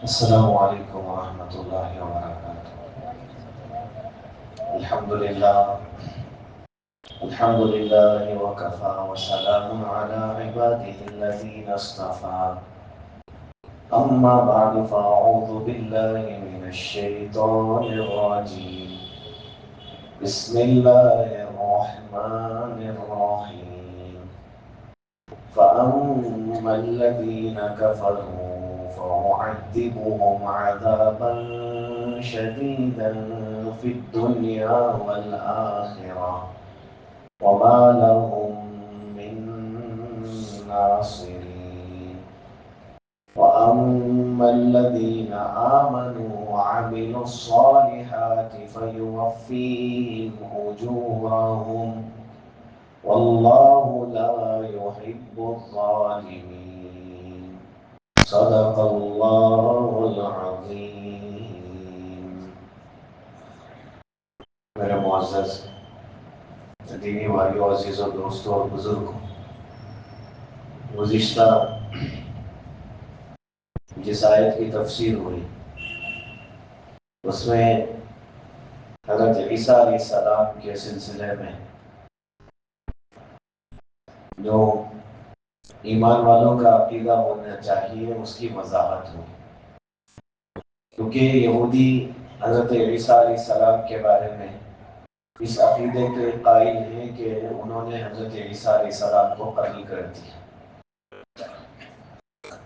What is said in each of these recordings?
السلام علیکم ورحمۃ اللہ وبرکاتہ۔ الحمد للہ وکفا وسلام علی عبادہ الذین اصطفى، اما بعد فاعوذ باللہ من الشیطان الرجیم، بسم اللہ الرحمن الرحیم۔ فأما الذين كفروا فأعذبهم عذابا شديدا في الدنيا والآخرة وما لهم من ناصرين، وأما الذين آمنوا وعملوا الصالحات فيوفيهم أجورهم والله لا يحب الظالمين، صدق الله العظيم۔ میرے معزز دینی بھائیوں، عزیزوں، دوستوں اور بزرگوں، گزشتہ جس آیت کی تفسیر ہوئی اس میں حضرت عیسیٰ علیہ السلام کے سلسلے میں جو ایمان والوں کا عقیدہ ہونا چاہیے اس کی وضاحت ہوئی، کیونکہ یہودی حضرت عیسیٰ علیہ السلام کے بارے میں اس عقیدے کے قائل ہیں کہ انہوں نے حضرت عیسیٰ علیہ السلام کو قتل کر دیا،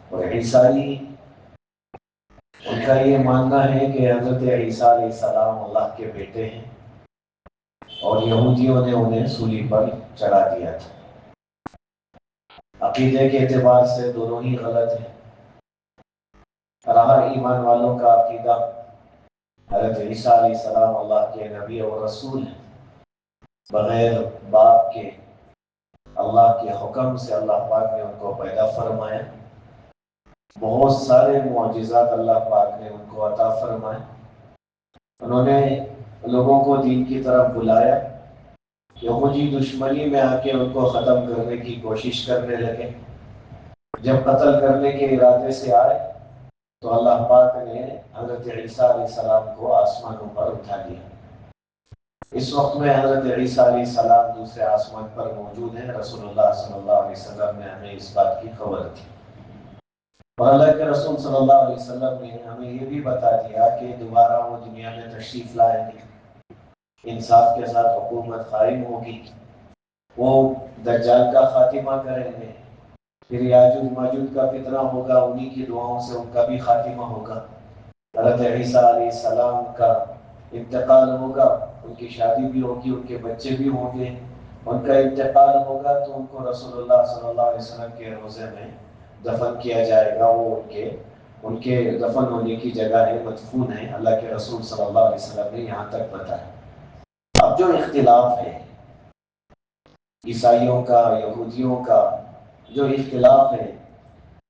اور عیسائی ان کا یہ ماننا ہے کہ حضرت عیسیٰ علیہ السلام اللہ کے بیٹے ہیں، اور یہودیوں نے انہیں سولی پر چڑھا دیا تھا۔ عقیدے کے اعتبار سے دونوں ہی غلط ہیں۔ رہا ایمان والوں کا عقیدہ، حضرت عیسیٰ علیہ السلام اللہ کے نبی اور رسول ہیں، بغیر باپ کے اللہ کے حکم سے اللہ پاک نے ان کو پیدا فرمایا، بہت سارے معجزات اللہ پاک نے ان کو عطا فرمائے، انہوں نے لوگوں کو دین کی طرف بلایا، یہودی دشمنی میں آ کے ان کو ختم کرنے کی کوشش کرنے لگے۔ جب قتل کرنے کے ارادے سے آئے تو اللہ پاک نے حضرت عیسیٰ علیہ السلام کو آسمانوں پر اٹھا لیا۔ اس وقت میں حضرت عیسیٰ علیہ السلام دوسرے آسمان پر موجود ہیں۔ رسول اللہ صلی اللہ علیہ وسلم نے ہمیں اس بات کی خبر دی، اور اللہ کے رسول صلی اللہ علیہ وسلم نے ہمیں یہ بھی بتا دیا کہ دوبارہ وہ دنیا میں تشریف لائیں گے، انصاف کے ساتھ حکومت قائم ہوگی، وہ دجال کا خاتمہ کریں گے، پھر یاجوج ماجوج کا فتنہ ہوگا، انہی کی دعاؤں سے ان کا بھی خاتمہ ہوگا، حضرت عیسیٰ علیہ السلام کا انتقال ہوگا، ان کی شادی بھی ہوگی، ان کے بچے بھی ہوں گے، ان کا انتقال ہوگا تو ان کو رسول اللہ صلی اللہ علیہ وسلم کے روضے میں دفن کیا جائے گا، وہ ان کے دفن ہونے کی جگہ ہے، مدفون ہے، اللہ کے رسول صلی اللہ علیہ وسلم نے یہاں تک بتایا۔ اب جو اختلاف ہے عیسائیوں کا، یہودیوں کا جو اختلاف ہے،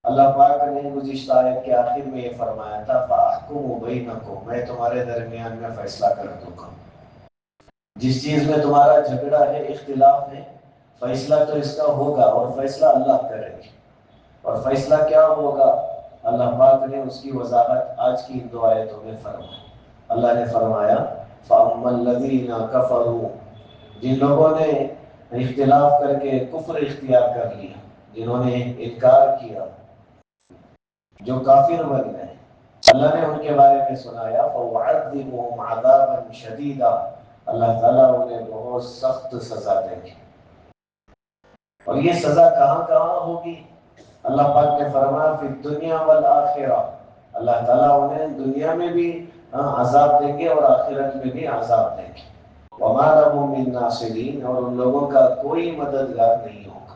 اللہ پاک نے گزشتہ آیت کے آخر میں یہ فرمایا تھا فَأَحْكُمُ بَيْنَكُمْ، میں تمہارے درمیان میں فیصلہ کر دوں گا۔ جس چیز میں تمہارا جھگڑا ہے، اختلاف ہے، فیصلہ تو اس کا ہوگا، اور فیصلہ اللہ کرے گی، اور فیصلہ کیا ہوگا اللہ پاک نے اس کی وضاحت آج کی ان دو آیتوں میں فرمائی۔ اللہ نے فرمایا فَأَمَّا الَّذِينَ كَفَرُوا، جن لوگوں نے اختلاف کر کے کفر اختیار کر لیا، جنہوں نے انکار کیا، جو کافر بن گئے، اللہ نے ان کے بارے میں سنایا فَأُعَذِّبُهُمْ عَذَابًا شَدِيدًا، اللہ تعالیٰ انہیں بہت سخت سزا دیں گے۔ اور یہ سزا کہاں کہاں ہوگی؟ اللہ پاک نے فرمایا فی الدنیا والآخرہ، اللہ تعالیٰ انہیں دنیا میں بھی عذاب دیں گے اور آخرت میں بھی عذاب دیں گے۔ وَمَا لَهُم مِّن نَاصِرِينَ، اور ان لوگوں کا کوئی مددگار نہیں ہوگا۔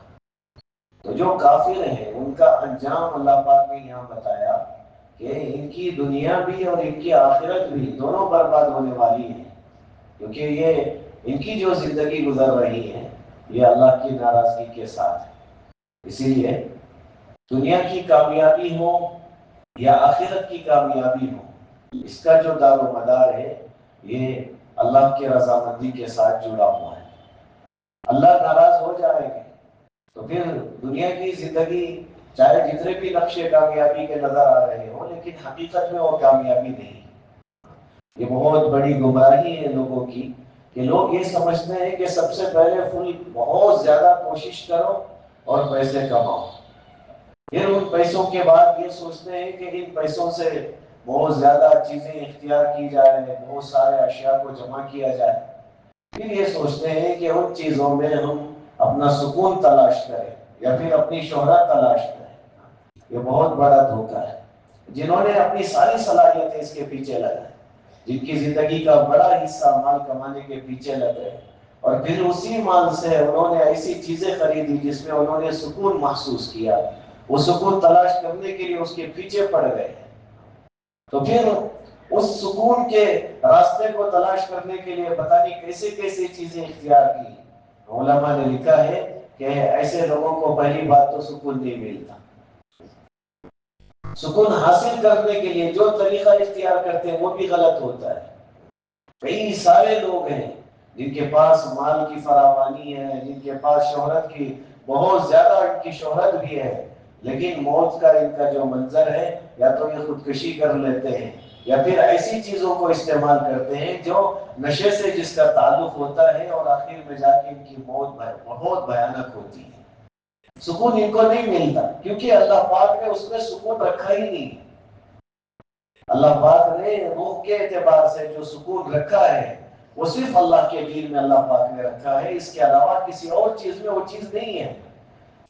تو جو کافر ہیں ان کا انجام اللہ پاک نے یہاں بتایا کہ ان کی دنیا بھی اور ان کی آخرت بھی دونوں برباد ہونے والی ہیں، کیونکہ یہ ان کی جو زندگی گزر رہی ہے یہ اللہ کی ناراضگی کے ساتھ ہے۔ اسی لیے دنیا کی کامیابی ہو یا آخرت کی کامیابی ہو، اس کا جو دار و مدار ہے یہ اللہ کی رضامندی کے ساتھ جڑا ہوا ہے۔ اللہ ناراض ہو جائے گا تو پھر دنیا کی زندگی چاہے جتنے بھی نقشے کامیابی کے نظر آ رہے ہوں، لیکن حقیقت میں وہ کامیابی نہیں۔ یہ بہت بڑی گمراہی ہے لوگوں کی کہ لوگ یہ سمجھتے ہیں کہ سب سے پہلے بہت زیادہ کوشش کرو اور پیسے کماؤ، پھر ان پیسوں کے بعد یہ سوچتے ہیں کہ ان پیسوں سے بہت زیادہ چیزیں اختیار کی جائے، بہت سارے اشیاء کو جمع کیا جائے، پھر یہ سوچتے ہیں کہ ان چیزوں میں ہم اپنا سکون تلاش کریں یا پھر اپنی شہرت تلاش کریں۔ یہ بہت بڑا دھوکہ ہے۔ جنہوں نے اپنی ساری صلاحیتیں اس کے پیچھے لگائیں، جن کی زندگی کا بڑا حصہ مال کمانے کے پیچھے لگے، اور پھر اسی مال سے انہوں نے ایسی چیزیں خریدی جس میں انہوں نے سکون محسوس کیا، وہ سکون تلاش کرنے کے لیے اس کے پیچھے پڑ گئے، تو پھر اس سکون کے راستے کو تلاش کرنے کے لیے پتہ نہیں کیسے کیسے چیزیں اختیار کی۔ علماء نے لکھا ہے کہ ایسے لوگوں کو پہلی بات تو سکون نہیں ملتا۔ سکون حاصل کرنے کے لیے جو طریقہ اختیار کرتے ہیں وہ بھی غلط ہوتا ہے۔ کئی سارے لوگ ہیں جن کے پاس مال کی فراوانی ہے، جن کے پاس شہرت کی بہت زیادہ ان کی شہرت بھی ہے، لیکن موت کا ان کا جو منظر ہے، یا تو یہ خودکشی کر لیتے ہیں یا پھر ایسی چیزوں کو استعمال کرتے ہیں جو نشے سے جس کا تعلق ہوتا ہے، اور آخر میں جا کے ان کی موت بہت بھیانک ہوتی ہے۔ سکون ان کو نہیں ملتا کیونکہ اللہ پاک نے اس میں سکون رکھا ہی نہیں۔ اللہ پاک نے روح کے اعتبار سے جو سکون رکھا ہے وہ صرف اللہ کے دین میں اللہ پاک نے رکھا ہے، اس کے علاوہ کسی اور چیز میں وہ چیز نہیں ہے۔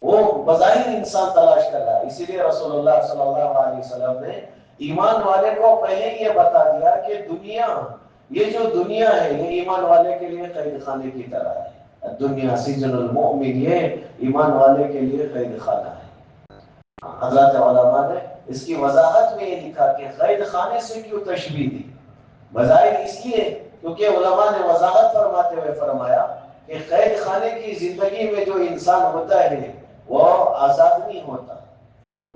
وہ بظاہر انسان تلاش کر رہا ہے، اسی لیے رسول اللہ صلی اللہ علیہ وسلم نے ایمان والے کو پہلے یہ بتا دیا کہ دنیا، یہ جو دنیا ہے یہ ایمان والے کے لیے قید خانے کی طرح ہے۔ دنیا سجن المؤمن، یہ ایمان والے کے لیے قید خانہ ہے۔ حضرت علماء نے اس کی وضاحت میں یہ لکھا کہ قید خانے سے کیوں تشبیہ دی؟ بظاہر اس لیے کیونکہ علماء نے وضاحت فرماتے ہوئے فرمایا کہ قید خانے کی زندگی میں جو انسان ہوتا ہے وہ آزاد نہیں ہوتا،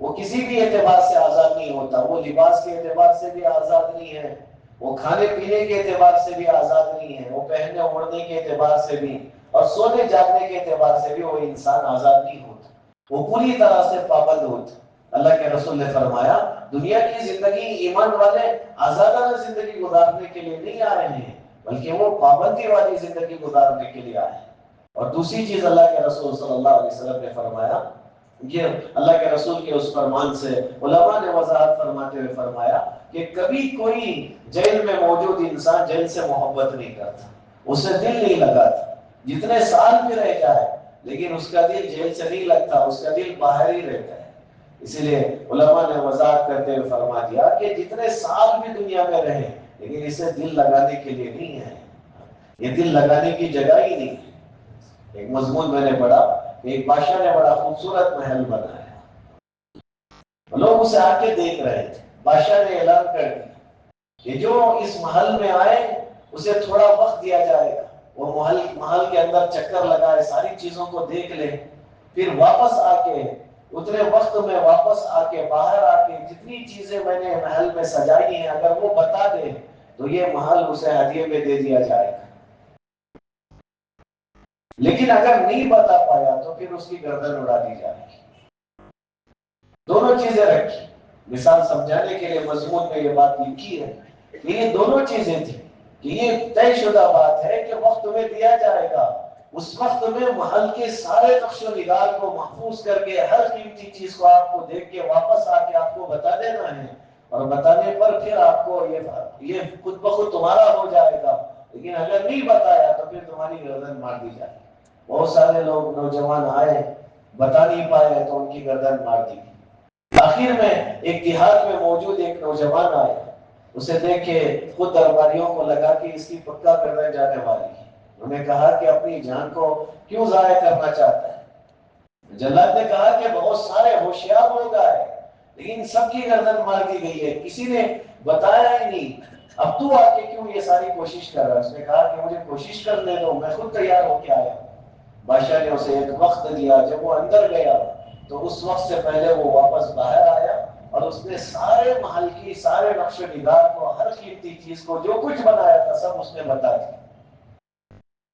وہ کسی بھی اعتبار سے آزاد نہیں ہوتا، وہ لباس کے اعتبار سے بھی آزاد نہیں ہے، وہ کھانے پینے کے اعتبار سے بھی آزاد نہیں ہے، وہ پہننے اوڑھنے کے اعتبار سے بھی اور سونے جاگنے کے اعتبار سے بھی وہ انسان آزاد نہیں ہوتا، وہ پوری طرح سے پابند ہوتا۔ اللہ کے رسول نے فرمایا دنیا کی زندگی ایمان والے آزادانہ زندگی گزارنے کے لیے نہیں آئے ہیں، بلکہ وہ پابندی والی زندگی گزارنے کے لیے آئے ہیں۔ اور دوسری چیز اللہ کے رسول صلی اللہ علیہ وسلم نے فرمایا، یہ اللہ کے رسول کے اس فرمان سے علماء نے وضاحت فرماتے ہوئے فرمایا کہ کبھی کوئی جیل میں موجود انسان جیل سے محبت نہیں کرتا، اسے دل نہیں لگاتا، جتنے سال بھی رہ جائے لیکن اس کا دل جیل سے نہیں لگتا، اس کا دل باہر ہی رہتا ہے۔ اسی لیے علماء نے وضاحت کرتے ہوئے فرما دیا کہ جتنے سال بھی دنیا میں رہیں لیکن اسے دل لگانے کے لیے نہیں ہے، یہ دل لگانے کی جگہ ہی نہیں ہے۔ ایک مضمون میں نے پڑھا کہ ایک بادشاہ نے بڑا خوبصورت محل بنایا، لوگ اسے آ کے دیکھ رہے تھے، بادشاہ نے اعلان کر دیا کہ جو اس محل میں آئے اسے تھوڑا وقت دیا جائے گا، وہ محل کے اندر چکر لگائے، ساری چیزوں کو دیکھ لے، پھر واپس آ کے اتنے وقت میں واپس آ کے باہر آ کے جتنی چیزیں میں نے محل میں سجائی ہیں اگر وہ بتا دے تو یہ محل اسے ہدیے میں دے دیا جائے گا، لیکن اگر نہیں بتا پایا تو پھر اس کی گردن اڑا دی جائے گی۔ دونوں چیزیں رکھی، مثال سمجھانے کے لیے مضمون میں یہ بات لکھی ہے کہ یہ دونوں چیزیں تھیں کہ یہ طے شدہ بات ہے کہ وقت میں دیا جائے گا، اس وقت میں محل کے سارے نقش و نگار کو محفوظ کر کے ہر قیمتی چیز کو آپ کو دیکھ کے واپس آ کے آپ کو بتا دینا ہے، اور بتانے پر پھر آپ کو یہ خود بخود تمہارا ہو جائے گا، لیکن اگر نہیں بتایا تو پھر تمہاری گردن مار دی جائے گی۔ بہت سارے لوگ نوجوان آئے بتا نہیں پائے تو ان کی گردن مار دی۔ آخر میں ایک دیہات میں موجود ایک نوجوان آیا، اسے دیکھ کے خود درباریوں کو لگا کہ اس کی پکا گردن جانے والی ہے۔ انہوں نے کہا کہ اپنی جان کو کیوں ضائع کرنا چاہتا ہے؟ جلاد نے کہا کہ بہت سارے ہوشیار لوگ آئے لیکن سب کی گردن مار دی گئی ہے، کسی نے بتایا ہی نہیں، اب تو آ کے کیوں یہ ساری کوشش کر رہا ہے؟ اس نے کہا کہ مجھے کوشش کرنے دو، میں خود تیار ہو کے آیا۔ بادشاہ نے اسے ایک وقت دیا، جب وہ اندر گیا تو اس وقت سے پہلے وہ واپس باہر آیا اور اس نے سارے محل کی سارے نقش و نگار کو، ہر قیمتی چیز کو، جو کچھ بنایا تھا سب اس نے بتا دیا۔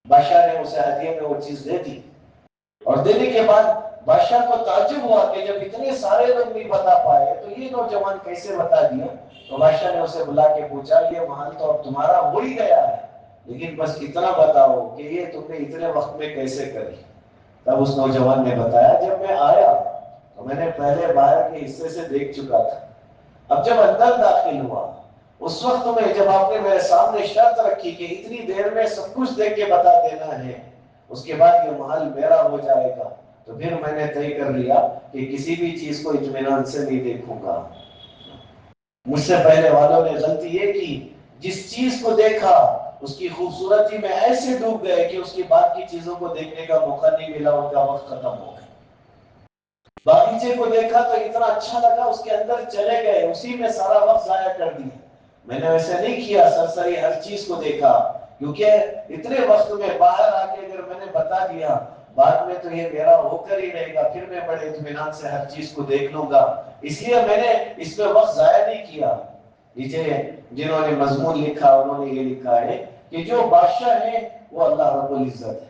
بادشاہ نے اسے ہدیے میں وہ چیز دے دی، اور دینے کے بعد بادشاہ کو تعجب ہوا کہ جب اتنے سارے لوگ نہیں بتا پائے تو یہ نوجوان کیسے بتا دیا. تو بادشاہ نے اسے بلا کے پوچھا یہ محل تو اب تمہارا ہو ہی گیا ہے، لیکن بس اتنا بتاؤ کہ یہ تم نے اتنے وقت میں کیسے کری. تب اس نوجوان نے بتایا جب میں آیا تو میں نے پہلے باہر کے حصے سے دیکھ چکا تھا، اب جب اندر داخل ہوا اس وقت میں جب آپ نے میرے سامنے شرط رکھی کہ اتنی دیر میں سب کچھ دیکھ کے بتا دینا ہے، اس کے بعد یہ محل میرا ہو جائے گا، تو پھر میں نے طے کر لیا کہ کسی بھی چیز کو اطمینان سے نہیں دیکھوں گا. مجھ سے پہلے والوں نے غلطی یہ کی، جس چیز کو دیکھا اس کی خوبصورتی میں ایسے ڈوب گئے کہ اس کی بعد کی چیزوں کو دیکھنے کا موقع نہیں ملا، ان کا وقت ختم ہو گیا. باغیچے کو دیکھا تو اتنا اچھا لگا، اس کے اندر چلے گئے، اسی میں سارا وقت ضائع کر دیا. میں نے ویسے نہیں کیا، سرسری ہر چیز کو دیکھا، کیونکہ اتنے وقت میں باہر آ کے اگر میں نے بتا دیا بعد میں تو یہ میرا ہو کر ہی رہے گا، پھر میں بڑے اطمینان سے ہر چیز کو دیکھ لوں گا، اس لیے میں نے اس میں وقت ضائع نہیں کیا. نیچے جنہوں نے مضمون لکھا انہوں نے یہ لکھا ہے کہ جو بادشاہ ہے وہ اللہ رب العزت ہے،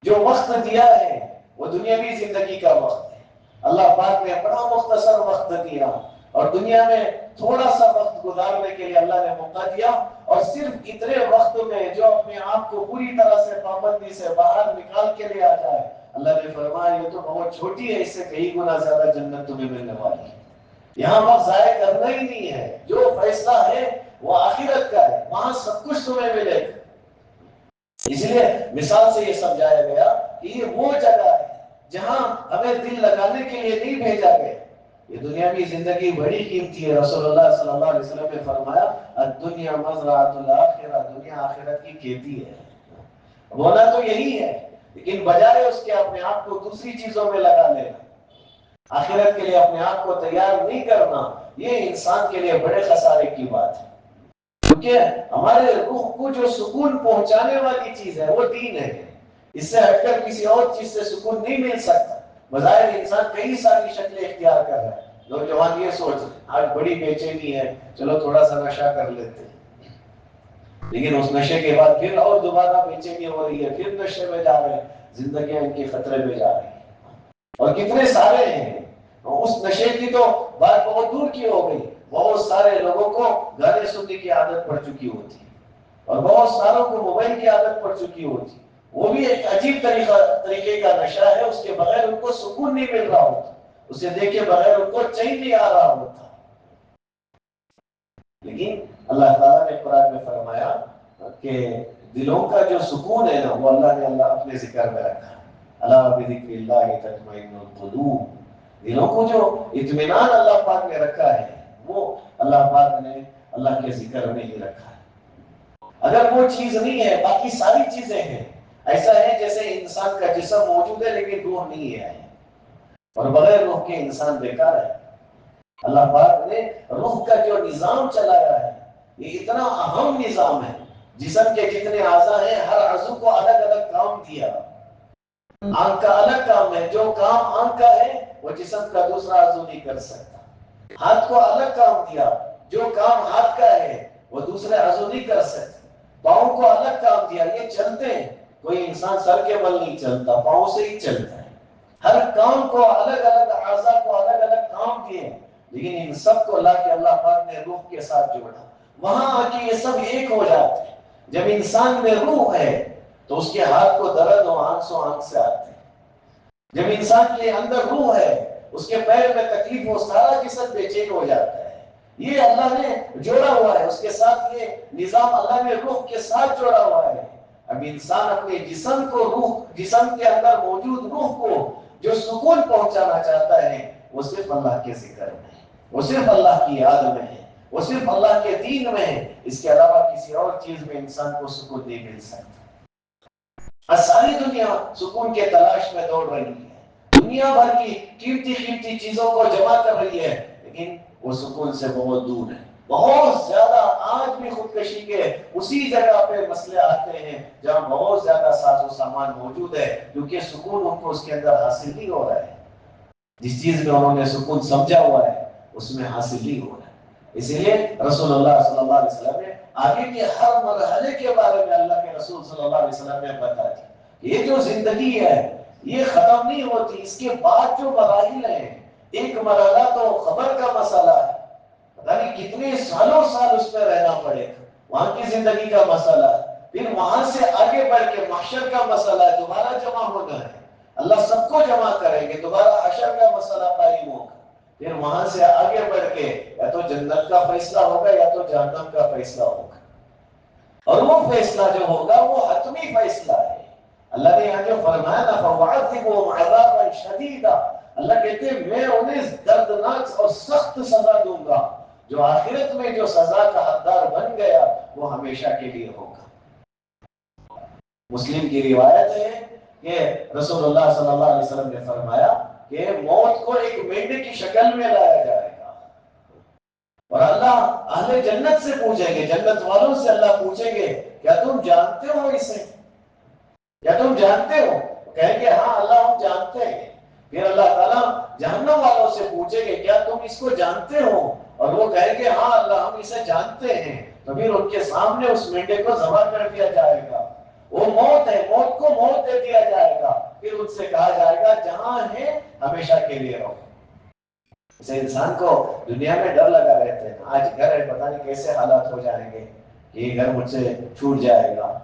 جو وقت دیا ہے وہ دنیاوی زندگی کا وقت ہے. اللہ پاک نے بڑا مختصر وقت دیا اور دنیا میں تھوڑا سا وقت گزارنے کے لیے اللہ نے موقع دیا، اور صرف اتنے وقت میں جو اپنے آپ کو پوری طرح سے پابندی سے باہر نکال کے لے آ جائے، اللہ نے فرمایا یہ تو بہت چھوٹی ہے، اس سے کئی گنا زیادہ جنت تمہیں ملنے والی ہے. یہاں وقت ضائع کرنا ہی نہیں ہے، جو فیصلہ ہے وہ آخرت کا ہے، وہاں سب کچھ تمہیں ملے گا. اس لیے مثال سے یہ سمجھایا گیا کہ یہ وہ جگہ ہے جہاں ہمیں دل لگانے کے لیے نہیں بھیجا گیا. یہ دنیاوی زندگی بڑی قیمتی ہے. رسول اللہ صلی اللہ علیہ وسلم نے فرمایا الدنیا مزرعۃ الآخرہ، دنیا آخرت کی کھیتی ہے. ہونا تو یہی ہے، لیکن بجائے اس کے اپنے آپ کو دوسری چیزوں میں لگا لینا، آخرت کے لیے اپنے آپ کو تیار نہیں کرنا، یہ انسان کے لیے بڑے خسارے کی بات ہے. کیونکہ ہمارے روح کو جو سکون پہنچانے والی چیز ہے وہ دین ہے، اس سے ہٹ کر کسی اور چیز سے سکون نہیں مل سکتا. بظاہر انسان کئی ساری شکلیں اختیار کر رہا ہے. نوجوان یہ سوچ آج بڑی بے چینی ہے، چلو تھوڑا سا نشہ کر لیتے ہیں، لیکن اس نشے کے بعد پھر اور دوبارہ بے چینی ہو رہی ہے، پھر نشے میں جا رہے ہیں، زندگیاں ان کے خطرے میں جا رہی ہیں. اور کتنے سارے ہیں، اس نشے کی تو بات بہت دور کی ہو گئی، بہت سارے لوگوں کو گانے سننے کی عادت پڑ چکی ہوتی ہے، اور بہت ساروں کو موبائل کی عادت پڑ چکی ہوتی ہے. وہ بھی ایک عجیب طریقے کا نشہ ہے، اس کے بغیر ان کو سکون نہیں مل رہا ہوتا، اسے دیکھ کے بغیر ان کو چین نہیں آ رہا ہوتا. لیکن اللہ تعالیٰ نے قرآن میں فرمایا کہ دلوں کا جو سکون ہے نا وہ اللہ نے اپنے ذکر میں رکھا. اللہ بذکر اللہ تطمئن القلوب، دلوں کو جو اطمینان اللہ پاک نے رکھا ہے وہ اللہ پاک نے اللہ کے ذکر میں ہی رکھا ہے. اگر وہ چیز نہیں ہے باقی ساری چیزیں ہیں. ایسا ہے جیسے انسان کا جسم موجود ہے لیکن روح نہیں ہے، اور بغیر روح کے انسان بیکار ہے. اللہ پاک نے روح کا جو نظام چلایا ہے یہ اتنا اہم نظام ہے. جسم کے جتنے اعضاء ہیں ہر عضو کو الگ الگ کام دیا. آنکھ کا الگ کام ہے، جو کام آنکھ کا ہے وہ جسم کا دوسرا عضو نہیں کر سکتا. ہاتھ کو الگ کام دیا، جو کام ہاتھ کا ہے وہ دوسرے عضو نہیں کر سکتے. پاؤں کو الگ کام دیا، یہ چلتے ہیں، کوئی انسان سر کے بل نہیں چلتا، پاؤں سے ہی چلتا ہے. ہر کام کو الگ الگ اعضاء کو الگ الگ کام دیے، لیکن ان سب کو لا کے اللہ پاک نے روح کے ساتھ جوڑا. وہاں آ کے یہ سب ایک ہو جاتے ہیں. جب انسان میں روح ہے تو اس کے ہاتھ کو درد و آنکھ سو آنکھ سے آتے ہیں. جب انسان کے اندر روح ہے اس کے پیر میں تکلیف ہو سارا جسم بے چین ہو جاتا ہے. یہ اللہ نے جوڑا ہوا ہے، اس کے ساتھ یہ نظام اللہ نے روح کے ساتھ جوڑا ہوا ہے. اب انسان اپنے جسم کو جسم کے اندر موجود روح کو جو سکون پہنچانا چاہتا ہے وہ صرف اللہ کے ذکر میں ہے، وہ صرف اللہ کی یاد میں ہے، وہ صرف اللہ کے دین میں ہے. اس کے علاوہ کسی اور چیز میں انسان کو سکون نہیں مل سکتا. ساری دنیا سکون کے تلاش میں دوڑ رہی ہے، دنیا بھر کی قیمتی چیزوں کو جمع کر رہی ہے، لیکن وہ سکون سے بہت دور ہے. بہت زیادہ آج بھی خودکشی کے اسی جگہ پہ مسئلے آتے ہیں جہاں بہت زیادہ ساز و سامان موجود ہے، کیونکہ سکون ان کو اس کے اندر حاصل نہیں ہو رہا ہے. جس چیز میں انہوں نے سکون سمجھا ہوا ہے اس میں حاصل نہیں ہو رہا ہے. اسی لیے رسول اللہ صلی اللہ علیہ وسلم نے آگے کے ہر مرحلے کے بارے میں اللہ کے رسول صلی اللہ علیہ وسلم نے بتا دیا. یہ جو زندگی ہے یہ ختم نہیں ہوتی، اس کے بعد جو مراحل ہیں، ایک مرحلہ تو خبر کا مسئلہ ہے، پتہ نہیں کتنے سالوں سال اس میں رہنا پڑے گا، وہاں کی زندگی کا مسئلہ ہے، پھر وہاں سے آگے بڑھ کے محشر کا مسئلہ ہے، دوبارہ جمع ہونا ہے، اللہ سب کو جمع کریں گے، دوبارہ حشر کا مسئلہ قائم ہوگا، پھر وہاں سے آگے بڑھ کے یا تو جنت کا فیصلہ ہوگا یا تو جہنم کا فیصلہ ہوگا، اور وہ فیصلہ جو ہوگا وہ حتمی فیصلہ ہے۔ اللہ نے یہاں جو فرمایا نا فَوَعَذِّبُهُمْ عَذَابًا شَدِيدًا، اللہ کہتے ہیں میں انہیں دردناک اور سخت سزا دوں گا، جو آخرت میں جو سزا کا حقدار بن گیا وہ ہمیشہ کے لیے ہوگا۔ مسلم کی روایت ہے کہ رسول اللہ صلی اللہ علیہ وسلم نے فرمایا کہ موت کو ایک مینڈے کی شکل میں لایا جائے گا، اور اللہ اہل جنت سے پوچھیں گے، جنت والوں سے اللہ پوچھیں گے کیا تم جانتے ہو اسے، کیا تم جانتے ہو؟ کہیں گے ہاں اللہ ہم جانتے ہیں۔ پھر اللہ تعالیٰ جہنم والوں سے پوچھیں گے کیا تم اس کو جانتے ہو، اور وہ کہیں گے ہاں اللہ ہم اسے جانتے ہیں، تو پھر ان کے سامنے اس مینڈے کو ذبح کر دیا جائے گا، وہ موت ہے، موت کو موت دے دیا جائے گا، پھر ان سے کہا جائے گا جہاں ہے ہمیشہ کے لیے رہو۔ اسے انسان کو دنیا میں ڈر لگا رہتے ہیں، آج گھر ہے پتہ نہیں کیسے حالات ہو جائیں گے، یہ گھر مجھ سے چھوٹ جائے گا،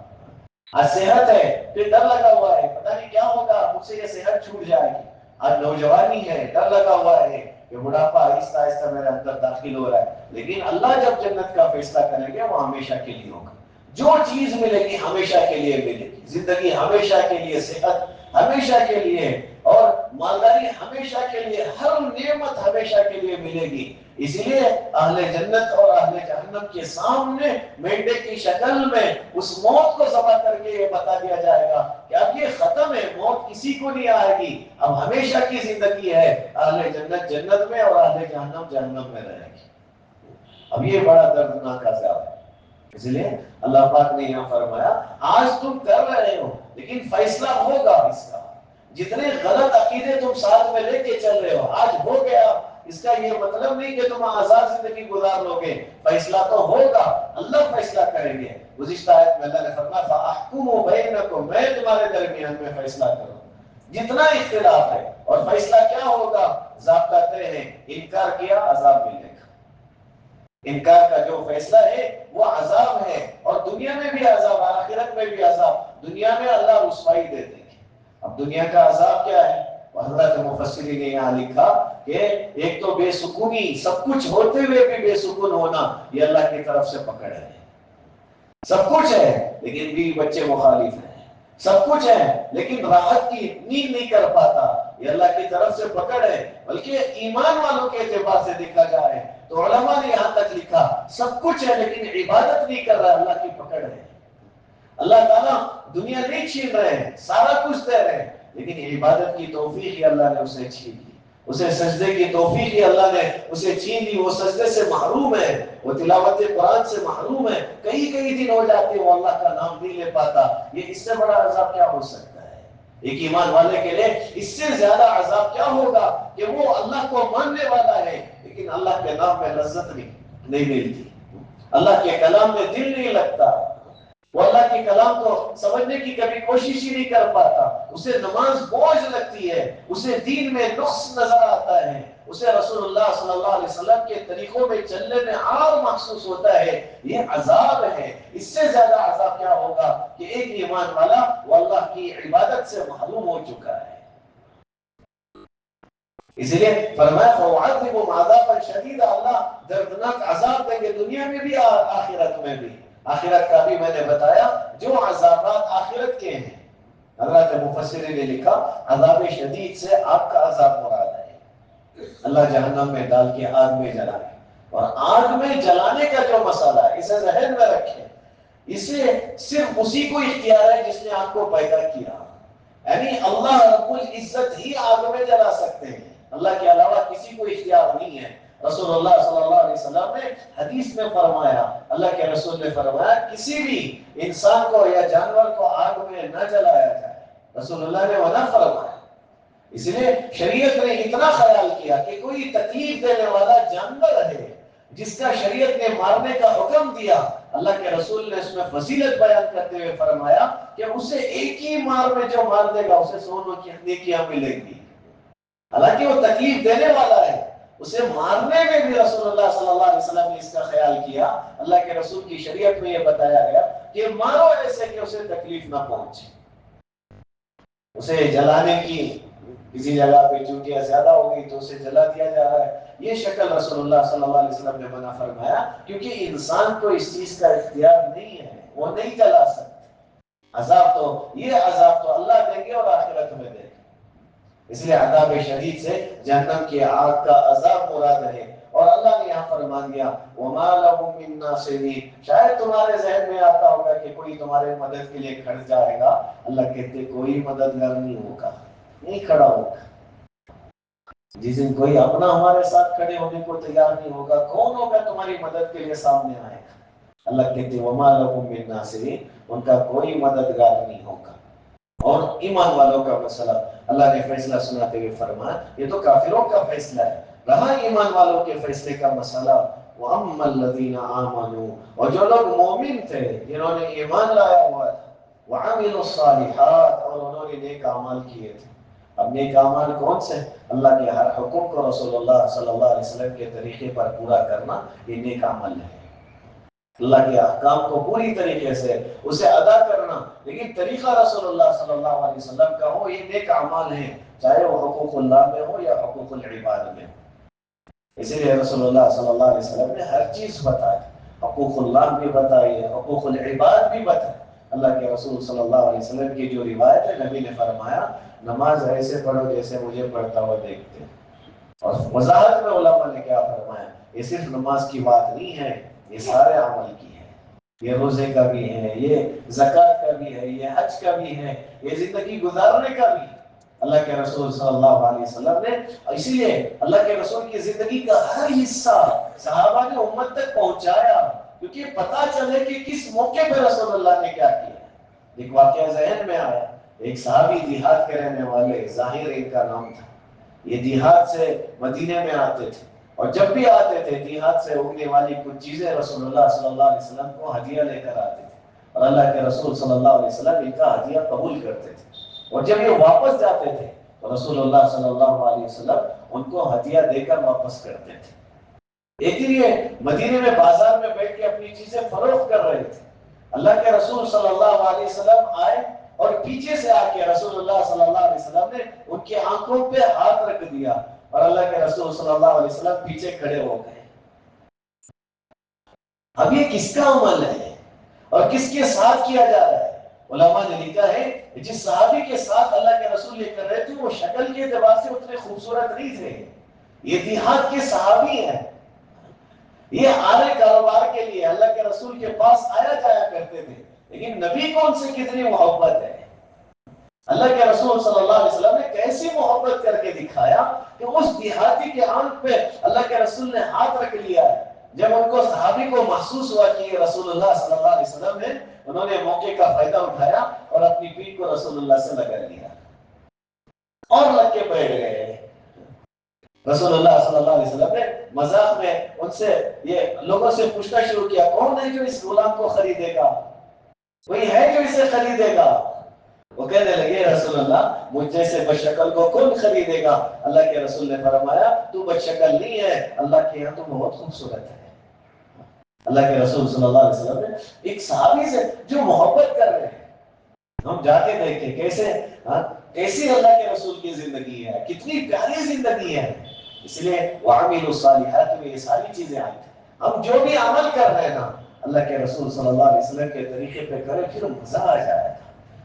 آج صحت ہے پھر ڈر لگا ہوا ہے پتہ نہیں کیا ہوگا، مجھ سے یہ صحت چھوٹ جائے گی، آج نوجوانی ہے ڈر لگا ہوا ہے کہ بڑھاپا آہستہ آہستہ میرے اندر داخل ہو رہا ہے، لیکن اللہ جب جنت کا فیصلہ کریں گے وہ ہمیشہ کے لیے ہوگا، جو چیز ملے گی ہمیشہ کے لیے ملے گی، زندگی ہمیشہ کے لیے، صحت ہمیشہ کے لیے، اور مالداری ہمیشہ کے لیے، ہر نعمت ہمیشہ کے لیے ملے گی۔ اس لیے اہل جنت اور اہل جہنم کے سامنے مینڈے کی شکل میں اس موت کو ذبح کر کے یہ بتا دیا جائے گا کہ اب یہ ختم ہے، موت کسی کو نہیں آئے گی، اب ہمیشہ کی زندگی ہے، اہل جنت جنت میں اور اہل جہنم جہنم میں رہے گی۔ اب یہ بڑا دردناک عذاب ہے، اس لیے اللہ پاک نے یہاں فرمایا آج تم کر رہے ہو لیکن فیصلہ ہوگا اس کا، جتنے غلط عقیدے تم ساتھ میں لے کے چل رہے ہو آج ہو گیا، اس کا یہ مطلب نہیں کہ تم آزاد زندگی گزار لو گے، فیصلہ تو ہوگا، اللہ فیصلہ کریں گے۔ گزشتہ آیت میں اللہ نے فرمایا فَأَحْكُمُوا بَيْنَكُمْ، میں تمہارے درمیان میں فیصلہ کروں، جتنا اختلاف ہے، اور فیصلہ کیا ہوگا، ضابطہ طے ہے، انکار کیا عذاب ملے گا، انکار کا جو فیصلہ ہے وہ عذاب ہے، اور دنیا میں بھی عذاب، آخرت میں بھی عذاب، دنیا میں اللہ رسوائی دے دیں گے۔ اب دنیا کا عذاب کیا ہے؟ حضرت مفسرین نے یہاں لکھا کہ ایک تو بے سکونی، سب کچھ ہوتے ہوئے بھی بے سکون ہونا، یہ اللہ کی طرف سے پکڑ ہے، سب کچھ ہے لیکن بیوی بچے مخالف ہیں، سب کچھ ہے لیکن راحت کی نیند نہیں کر پاتا، یہ اللہ کی طرف سے پکڑ ہے۔ بلکہ ایمان والوں کے اعتبار سے دیکھا جائے تو علماء نے یہاں تک لکھا سب کچھ ہے لیکن عبادت نہیں کر رہا، اللہ کی پکڑ ہے۔ اللہ تعالیٰ دنیا نہیں چھین رہے ہیں، سارا کچھ دے رہے ہیں، لیکن عبادت کی توفیق ہی اللہ نے اسے چھین لی، اسے سجدے کی توفیق ہی اللہ نے اسے چھین لی، وہ سجدے سے محروم ہے، وہ تلاوت قرآن سے محروم ہے، کئی دن ہو جاتے ہیں وہ اللہ کا نام نہیں لے پاتا، یہ اس سے بڑا عذاب کیا ہو سکتا ہے؟ ایک ایمان والے کے لیے اس سے زیادہ عذاب کیا ہوگا کہ وہ اللہ کو ماننے والا ہے لیکن اللہ کے نام میں لذت نہیں ملتی، اللہ کے کلام میں دل نہیں لگتا، وہ اللہ کے کلام کو سمجھنے کی کبھی کوشش ہی نہیں کر پاتا، اسے نماز بوجھ لگتی ہے، اسے دین میں نقص نظر آتا ہے، اسے رسول اللہ صلی اللہ علیہ وسلم کے طریقوں میں چلنے میں عار محسوس ہوتا ہے، یہ عذاب ہے۔ اس سے زیادہ عذاب کیا ہوگا کہ ایک ایمان والا وہ اللہ کی عبادت سے محروم ہو چکا ہے۔ اس لیے فرمایا فَوَعَذِّبُهُمْ عَذَابًا شَدِيدًا، اللہ دردناک عذاب دیں گے دنیا میں بھی آخرت میں بھی۔ آخرت کا بھی میں نے بتایا جو عذابات آخرت کے ہیں، حضرت مفسرین نے لکھا عذاب شدید سے آگ کا عذاب مراد ہے، اللہ جہنم میں ڈال کے آگ میں جلائے، اور آگ میں جلانے کا جو مسئلہ ہے اسے ذہن میں رکھیں، اسے صرف اسی کو اختیار ہے جس نے آگ کو پیدا کیا، یعنی اللہ رب العزت ہی آگ میں جلا سکتے ہیں، اللہ کے علاوہ کسی کو اختیار نہیں ہے۔ رسول اللہ صلی اللہ علیہ وسلم نے حدیث میں فرمایا، اللہ کے رسول نے فرمایا کسی بھی انسان کو یا جانور کو آگ میں نہ جلایا جائے، رسول اللہ نے منع فرمایا۔ اس لیے شریعت نے اتنا خیال کیا کہ کوئی تکلیف دینے والا جانور ہے جس کا شریعت نے مارنے کا حکم دیا، اللہ کے رسول نے اس میں فضیلت بیان کرتے ہوئے فرمایا کہ اسے ایک ہی مار میں جو مار دے گا اسے 100 نیکیاں ملیں گی۔ حالانکہ وہ تکلیف دینے والا ہے، اسے مارنے میں بھی رسول اللہ صلی اللہ علیہ وسلم نے اس کا خیال کیا۔ اللہ کے رسول کی شریعت میں یہ بتایا گیا کہ مارو ایسے کہ اسے تکلیف نہ پہنچے۔ اسے جلانے کی، کسی جگہ پہ چونٹیاں زیادہ ہو گئی تو اسے جلا دیا جا رہا ہے، یہ شکل رسول اللہ صلی اللہ علیہ وسلم نے منع فرمایا، کیونکہ انسان کو اس چیز کا اختیار نہیں ہے، وہ نہیں جلا سکتے۔ عذاب تو اللہ دیں گے اور آخرت میں دیں گے۔ اس لیے عذاب شدید سے جہنم کی آگ کا عذاب مراد ہے۔ اور اللہ نے یہاں فرما دیا وَمَا لَهُم مِّن نَاصِرِينَ، شاید تمہارے ذہن میں آتا ہوگا کہ کوئی تمہارے مدد کے لیے کھڑ جائے گا، اللہ کہتے کوئی مددگار نہیں ہوگا، نہیں کھڑا ہوگا۔ جس دن کوئی اپنا ہمارے ساتھ کھڑے ہونے کو تیار نہیں ہوگا، کون ہوگا تمہاری مدد کے لیے سامنے آئے گا؟ اللہ کہتے وَمَا لَهُم مِّن نَاصِرِينَ، ان کا کوئی مددگار نہیں ہوگا۔ اور ایمان والوں کا مسئلہ اللہ نے فیصلہ سناتے ہوئے فرمایا، یہ تو کافروں کا فیصلہ ہے، رہا ایمان والوں کے فیصلے کا مسئلہ وَأَمَّا الَّذِينَ آمَنُوا، اور جو لوگ مومن تھے، جنہوں نے ایمان لایا ہوا تھا، وَعَمِلُوا الصَّالِحَاتِ، اور انہوں نے نیک اعمال کیے تھے۔ اب نیک اعمال کون سے؟ اللہ کے ہر حکم کو رسول اللہ صلی اللہ علیہ وسلم کے طریقے پر پورا کرنا، یہ نیک عمل ہے۔ اللہ کے احکام کو پوری طریقے سے اسے ادا کرنا، لیکن طریقہ رسول اللہ صلی اللہ علیہ وسلم کا ہو، یہ نیک اعمال ہیں، چاہے وہ حقوق اللہ میں ہو یا حقوق العباد میں ہو۔ اسی لیے رسول اللہ صلی اللہ علیہ وسلم نے ہر چیز بتائی، حقوق اللہ بھی بتائی، حقوق العباد بھی بتائی۔ اللہ کے رسول صلی اللہ علیہ وسلم کی جو روایت ہے، نبی نے فرمایا نماز ایسے پڑھو جیسے مجھے پڑھتا ہوا دیکھتے۔ اور وضاحت میں علماء نے کیا فرمایا، یہ صرف نماز کی بات نہیں ہے، یہ سارے عمل کی ہے، یہ روزے کا بھی ہے، یہ زکوٰۃ کا بھی ہے، یہ حج کا بھی ہے، یہ زندگی گزارنے کا بھی ہے۔ اللہ کے رسول صلی اللہ علیہ وسلم نے، اسی لیے اللہ کے رسول کی زندگی کا ہر حصہ صحابہ نے امت تک پہنچایا، کیونکہ پتہ چلے کہ کس موقع پہ رسول اللہ نے کیا کیا۔ ایک واقعہ ذہن میں آیا، ایک صحابی دیہات کے رہنے والے، ظاہر ان کا نام تھا، یہ دیہات سے مدینے میں آتے تھے، اور جب بھی آتے تھے دیہات سے اگنے والی کچھ چیزیں رسول اللہ صلی اللہ علیہ وسلم کو ہدیہ لے کر آتے تھے، اور اللہ کے رسول صلی اللہ علیہ وسلم ان کا ہدیہ قبول کرتے تھے۔ اور جب یہ واپس جاتے تھے تو رسول اللہ صلی اللہ علیہ وسلم ان کو ہدیہ دے کر واپس کرتے تھے۔ ایک دن یہ مدینے میں بازار میں بیٹھ کے اپنی چیزیں فروخت کر رہے تھے، اللہ کے رسول صلی اللہ علیہ وسلم آئے اور پیچھے سے آ کے رسول اللہ صلی اللہ علیہ وسلم نے ان کی آنکھوں پہ ہاتھ رکھ دیا، اور اللہ کے رسول صلی اللہ علیہ وسلم پیچھے کھڑے ہو گئے۔ اب یہ کس کا عمل ہے اور کس کے ساتھ کیا جا رہا ہے؟ علماء نے لکھا ہے جس صحابی کے ساتھ اللہ کے رسول یہ کر رہے تھے وہ شکل کے اعتبار سے اتنے خوبصورت نہیں تھے، یہ دیہات کے صحابی ہیں، یہ آرے کاروبار کے لیے اللہ کے رسول کے پاس آیا جایا کرتے تھے، لیکن نبی کو ان سے کتنی محبت ہے۔ اللہ کے رسول صلی اللہ علیہ وسلم نے کیسی محبت کر کے دکھایا کہ اس دیہاتی کے آنکھ پہ اللہ کے رسول نے ہاتھ رکھ لیا ہے۔ جب ان کو صحابی کو محسوس ہوا کہ رسول اللہ صلی اللہ علیہ وسلم نے، انہوں نے موقع کا فائدہ اٹھایا اور اپنی پیٹھ کو رسول اللہ سے لگا لیا اور لگ کے بیٹھ گئے۔ رسول اللہ صلی اللہ علیہ وسلم نے مذاق میں ان سے یہ لوگوں سے پوچھنا شروع کیا، کون ہے جو اس غلام کو خریدے گا؟ کوئی ہے جو اسے خریدے گا؟ وہ کہنے لگے رسول اللہ مجھ جیسے بدشکل کو کون خریدے گا؟ اللہ کے رسول نے فرمایا تو بدشکل نہیں ہے، اللہ کے یہاں تو بہت خوبصورت ہے۔ اللہ کے رسول صلی اللہ علیہ وسلم نے ایک صحابی سے جو محبت کر رہے ہیں، ہم جا کے دیکھیں کیسی اللہ کے رسول کی زندگی ہے، کتنی پیاری زندگی ہے۔ اس لیے وَعَمِلُوا الصَّالِحَاتِ میں یہ ساری چیزیں آئی تھیں۔ ہم جو بھی عمل کر رہے ہیں نا اللہ کے رسول صلی اللہ علیہ وسلم کے طریقے پہ کریں، پھر مزہ آ جائے گا،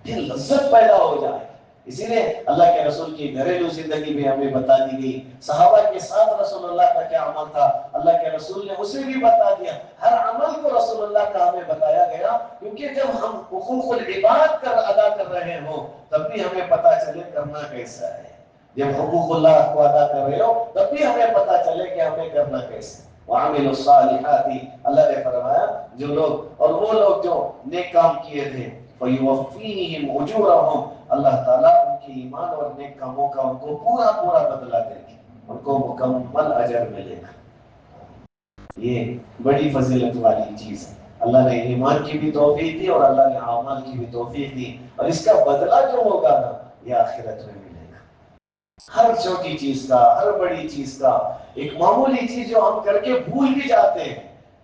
پھر لذت پیدا ہو جائے۔ اسی لیے اللہ کے رسول کی گھریلو زندگی بھی ہمیں بتا دی گئی، صحابہ کے ساتھ رسول اللہ کا کیا عمل تھا اللہ کے رسول نے اسے بھی بتا دیا، ہر عمل کو رسول اللہ کا ہمیں بتایا گیا، کیونکہ جب ہم حقوق العباد ادا کر رہے ہوں تب بھی ہمیں پتا چلے کرنا کیسا ہے، جب حقوق اللہ کو ادا کر رہے ہو تب بھی ہمیں پتا چلے کہ ہمیں کرنا کیسے۔ وَعَمِلُوا الصَّالِحَاتِ، اللہ نے فرمایا جو لوگ اور وہ لوگ جو نیک کام کیے تھے فَيُوَفِّيهِمْ أُجُورَهُمْ، اللہ تعالیٰ ان کے ایمان اور نیک کاموں کا ان کو پورا بدلہ دے گی، ان کو مکمل اجر ملے گا۔ یہ بڑی فضیلت والی چیز ہے. اللہ نے ایمان کی بھی توفیق دی اور اللہ نے اعمال کی بھی توفیق دی، اور اس کا بدلہ جو ہوگا نا یہ آخرت میں ملے گا. ہر چھوٹی چیز کا، ہر بڑی چیز کا، ایک معمولی چیز جو ہم کر کے بھول بھی جاتے ہیں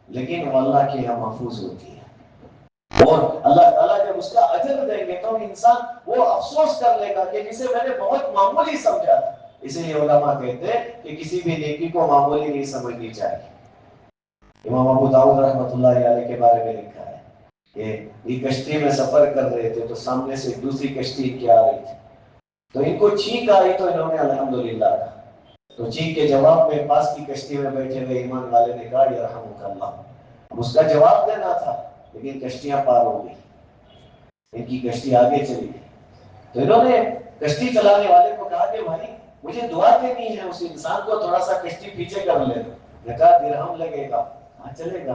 لیکن وہ اللہ کے یہاں محفوظ ہوتی ہے، اور اللہ تعالیٰ جب اس کا اجر دیں گے تو انسان وہ افسوس کر لے گا کہ جسے میں نے بہت معمولی سمجھا تھا. اسی لیے علماء کہتے ہیں کہ کسی بھی نیکی کو معمولی نہیں سمجھنی چاہیے. امام ابو داؤد رحمۃ اللہ علیہ کے بارے میں لکھا ہے کہ یہ کشتی میں سفر کر رہے تھے تو سامنے سے دوسری کشتی کیا آ رہی تھی، تو ان کو چھینک آئی تو انہوں نے الحمدللہ کہا. تو چھینک کے جواب میں پاس کی کشتی میں بیٹھے ہوئے ایمان والے نے کہا یرحمک اللہ. اب اس کا جواب دینا تھا لیکن کشتیاں پار ہو گئی، ان کی کشتی آگے چلی گئی. تو انہوں نے کشتی چلانے والے کو کہا کہ بھائی مجھے دعا دینی ہے، اس انسان کو تھوڑا سا کشتی پیچھے کر لے. نے کہا درہم لگے گا. ہاں چلے گا،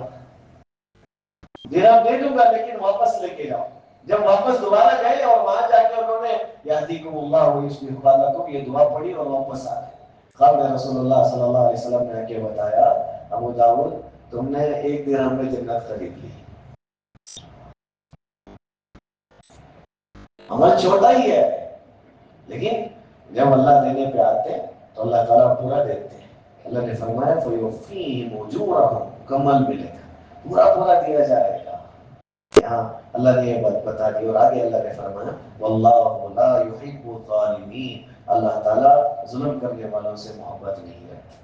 درہم دے دوں گا لیکن واپس لے کے جاؤ. جب واپس دوبارہ گئے اور وہاں جا کے انہوں نے یہدیکم اللہ ویصلح بالکم یہ دعا پڑھی اور واپس آ گئے. قال رسول اللہ صلی اللہ علیہ وسلم نے آ کے بتایا ابو داؤد تم نے ایک درہم میں جنت خرید لی. عمل چھوٹا ہی ہے لیکن جب اللہ دینے پہ آتے تو اللہ تعالیٰ پورا دیتے ہیں. اللہ نے فرمایا فَيُوَفِّيهِمْ أُجُورَهُمْ کمل ملے گا، پورا پورا دیا جائے گا. یہاں اللہ نے یہ بات بتا دی اور آگے اللہ نے فرمایا وَاللَّهُ لَا يُحِبُّ الظَّالِمِينَ اللہ تعالیٰ ظلم کرنے والوں سے محبت نہیں رکھتا.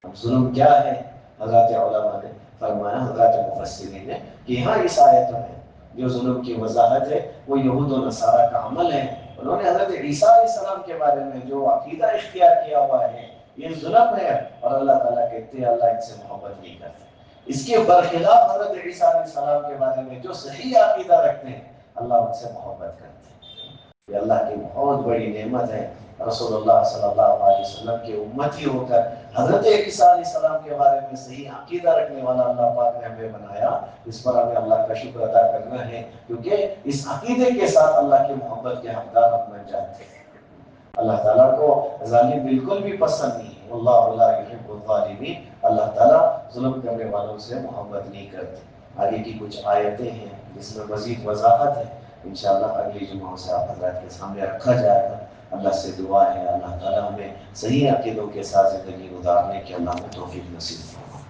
اب ظلم کیا ہے؟ حضرات علماء نے فرمایا، حضرات مفسرین نے، کہ یہاں اس آیت میں جو ظلم کی وضاحت ہے وہ یہود و نصارہ کا عمل ہے. انہوں نے حضرت عیسیٰ علیہ السلام کے بارے میں جو عقیدہ اختیار کیا ہوا ہے یہ ظلم ہے، اور اللہ تعالیٰ کہتے ہیں اللہ ان سے محبت نہیں کرتے. اس کے برخلاف حضرت عیسیٰ علیہ السلام کے بارے میں جو صحیح عقیدہ رکھتے ہیں اللہ ان سے محبت کرتے ہیں. یہ اللہ کی بہت بڑی نعمت ہے. رسول اللہ صلی اللہ علیہ وسلم کے امتی ہو کر حضرت عیسیٰ علیہ السلام کے بارے میں صحیح عقیدہ رکھنے والا اللہ پاک نے ہمیں بنایا. اس پر ہمیں اللہ کا شکر ادا کرنا ہے کیونکہ اس عقیدے کے ساتھ اللہ کی محبت کے حقدار ہم بن جاتے ہیں. اللہ تعالیٰ کو ظالم بالکل بھی پسند نہیں ہے. اللہ لا یحب الظالمین اللہ تعالیٰ ظلم کرنے والوں سے محبت نہیں کرتے. آگے کی کچھ آیتیں ہیں جس میں مزید وضاحت ہے، انشاءاللہ اگلی جمعہ سے آپ حضرات کے سامنے رکھا جائے گا. اللہ سے دعا ہے اللہ تعالیٰ ہمیں صحیح عقیدوں کے ساتھ زندگی گزارنے کی اللہ میں توفیق نصیب فرمائے.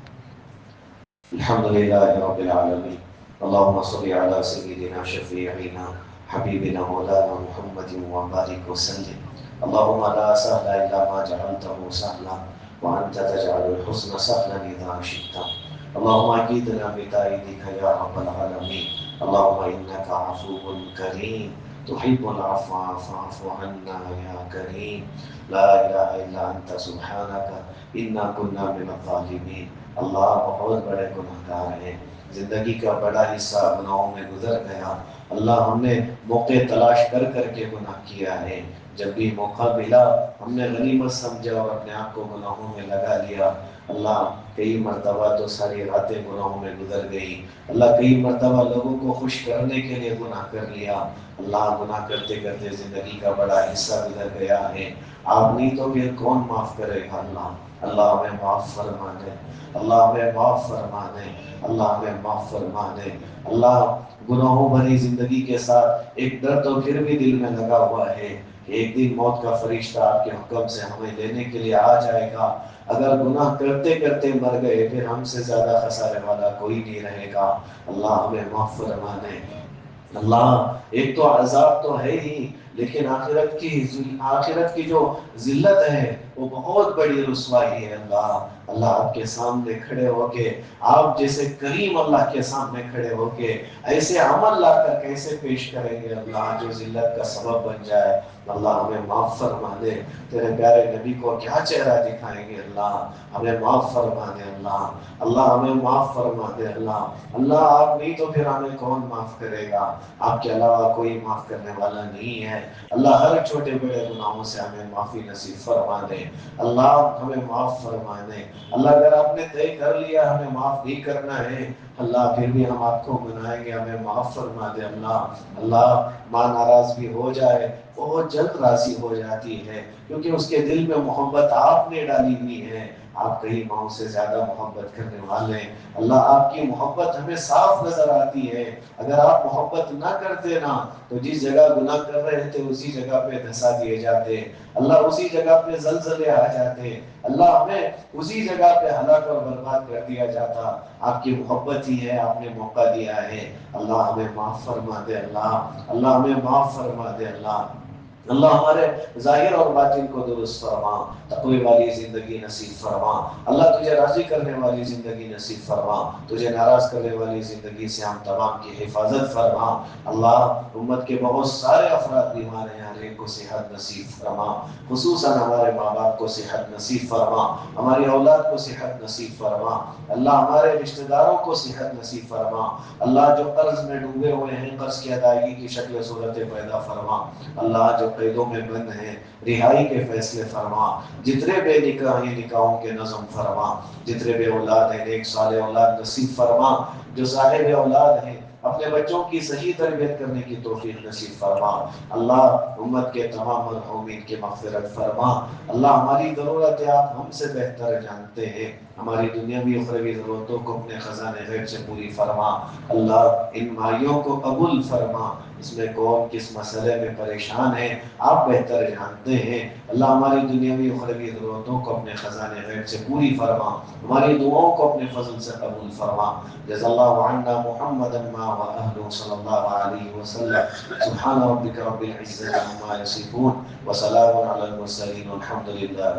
الحمدللہ رب العالمین اللهم صل على سيدنا شفيعنا حبيبنا مولانا محمد وبارك وسلم. اللهم لا سهل إلا ما جعلته سهلا وأنت تجعل الحزن سهلا إذا شئت. اللهم أجدنا بتأييدك يا رب العالمين. اللهم إنك عفو كريم تحب العفو فاعف عنا يا كريم. لا إله إلا أنت سبحانك إنا كنا من الظالمين. اللہ بہت بڑے گناہگار ہیں، زندگی کا بڑا حصہ گناہوں میں گزر گیا. اللہ ہم نے موقع تلاش کر کر کے گناہ کیا ہے، جب بھی موقع ملا ہم نے غنیمت سمجھا اور اپنے آپ کو گناہوں میں لگا لیا. اللہ کئی مرتبہ تو ساری راتیں گناہوں میں گزر گئی. اللہ کئی مرتبہ لوگوں کو خوش کرنے کے لیے گناہ کر لیا. اللہ گناہ کرتے کرتے زندگی کا بڑا حصہ گزر گیا ہے. آپ نہیں تو پھر کون معاف کرے گا؟ اللہ ہمیں معاف فرما دے، اللہ ہمیں معاف فرما دے، اللہ ہمیں معاف فرما دے. اللہ گناہوں بھری زندگی کے ساتھ ایک ڈر تو پھر بھی دل میں لگا ہوا ہے کہ ایک دن موت کا فرشتہ آپ کے حکم سے ہمیں لینے کے لیے آ جائے گا. اگر گناہ کرتے کرتے مر گئے پھر ہم سے زیادہ خسارے والا کوئی نہیں رہے گا. اللہ ہمیں معاف فرما دے. اللہ ایک تو عذاب تو ہے ہی لیکن آخرت کی جو ذلت ہے وہ بہت بڑی رسوائی ہے. اللہ آپ کے سامنے کھڑے ہو کے آپ جیسے کریم اللہ کے سامنے کھڑے ہو کے ایسے عمل لا کر کیسے پیش کریں گے اللہ جو ذلت کا سبب بن جائے. اللہ ہمیں معاف فرما دے. تیرے پیارے نبی کو کیا چہرہ دکھائیں گے؟ اللہ ہمیں معاف فرما دے. اللہ ہمیں معاف فرما دے. اللہ آپ نہیں تو پھر ہمیں کون معاف کرے گا؟ آپ کے علاوہ کوئی معاف کرنے والا نہیں ہے. اللہ ہر چھوٹے بڑے گناہوں سے ہمیں معافی نصیب فرما دے. اللہ ہمیں معاف فرما دے. اللہ اگر آپ نے طے کر لیا ہمیں معاف نہیں کرنا ہے اللہ پھر بھی ہم آپ کو منائیں گے، ہمیں معاف فرما دے. اللہ ماں ناراض بھی ہو جائے بہت جلد راضی ہو جاتی ہے، کیونکہ اس کے دل میں محبت آپ نے ڈالی ہوئی ہے، آپ کئی ماؤں سے زیادہ محبت کرنے والے ہیں۔ اللہ آپ کی محبت ہمیں صاف نظر آتی ہے، اگر آپ محبت نہ کرتے نا تو جس جگہ گناہ کر رہے تھے اسی جگہ پہ دھسا دیے جاتے، اللہ اسی جگہ پہ زلزلے آ جاتے، اللہ ہمیں اسی جگہ پہ ہلاک اور برباد کر دیا جاتا۔ آپ کی محبت ہی ہے، آپ نے موقع دیا ہے، اللہ ہمیں معاف فرما دے، اللہ ہمیں معاف فرما دے، اللہ ہمارے ظاہر اور باطن کو درست فرما، تقوی والی زندگی نصیب فرما، اللہ تجھے راضی کرنے والی زندگی نصیب فرما، تجھے ناراض کرنے والی زندگی سے ہم تمام کی حفاظت فرما۔ اللہ امت کے بہت سارے افراد بیمار ہیں، ہر ایک کو صحت نصیب فرما، خصوصاً ہمارے ماں باپ کو صحت نصیب فرما، ہماری اولاد کو صحت نصیب فرما، اللہ ہمارے رشتہ داروں کو صحت نصیب فرما، اللہ جو قرض میں ڈوبے ہوئے ہیں قرض کی ادائیگی کی شکل صورتیں پیدا فرما، اللہ جو قیدوں میں بند ہیں رہائی کے فیصلے فرما، جتنے بے نکاح ہیں نکاحوں کے نظم فرما، جتنے بے اولاد ہیں نیک صالح اولاد نصیب فرما، جو صاحب اولاد ہیں اپنے بچوں کی صحیح تربیت کرنے کی توفیق نصیب فرما، اللہ امت کے تمام مرحومین کی مغفرت فرما، اللہ ہماری ضرورتیں آپ ہم سے بہتر جانتے ہیں، ہماری دنیاوی اخروی ضرورتوں کو اپنے خزانے غیب سے پوری فرما، اللہ ان مائیوں کو قبول فرما، اس میں کون کس مسئلے میں پریشان ہے آپ بہتر جانتے ہیں، اللہ ہماری دنیاوی اخروی ضرورتوں کو اپنے خزانے غیب سے پوری فرما، ہماری دعاؤں کو اپنے فضل سے قبول فرما، جزا اللہ عنا محمدا ما واهله صلی اللہ علیہ وسلم، سبحان ربک رب العزة عما یصفون وسلام علی المرسلین والحمد للہ۔